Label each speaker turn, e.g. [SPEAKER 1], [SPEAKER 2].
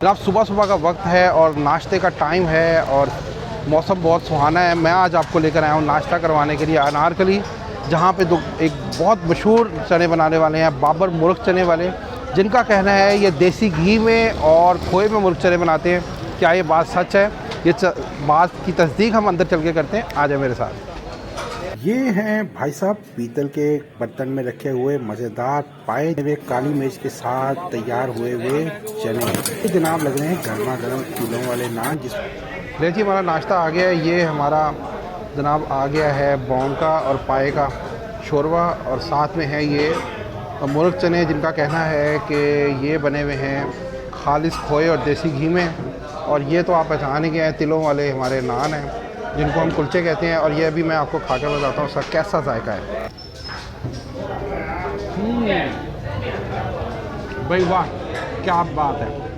[SPEAKER 1] जनाब सुबह सुबह का वक्त है और नाश्ते का टाइम है और मौसम बहुत सुहाना है। मैं आज आपको लेकर आया हूँ नाश्ता करवाने के लिए अनारकली, जहाँ पे एक बहुत मशहूर चने बनाने वाले हैं बाबर मुर्ग चने वाले, जिनका कहना है ये देसी घी में और खोए में मुर्ग चने बनाते हैं। क्या ये बात सच है? ये बात की तस्दीक हम अंदर चल के करते हैं। आ जाए मेरे साथ। ये हैं भाई साहब पीतल के बर्तन में रखे हुए मज़ेदार पाए हुए काली मिर्च के साथ तैयार हुए चने। ये जनाब लग रहे हैं गर्मा गर्म फूलों वाले नान। ले जी, हमारा नाश्ता आ गया है। ये हमारा जनाब आ गया है बौन का और पाए का शोरबा, और साथ में है ये मुर्ग चने, जिनका कहना है कि ये बने हुए हैं खालिस खोए और देसी घी में। और ये तो आप पहचाने के हैं तिलों वाले हमारे नान हैं, जिनको हम कुलचे कहते हैं। और ये अभी मैं आपको खा कर बताता हूँ उसका कैसा जायका है। भाई वाह, क्या बात है।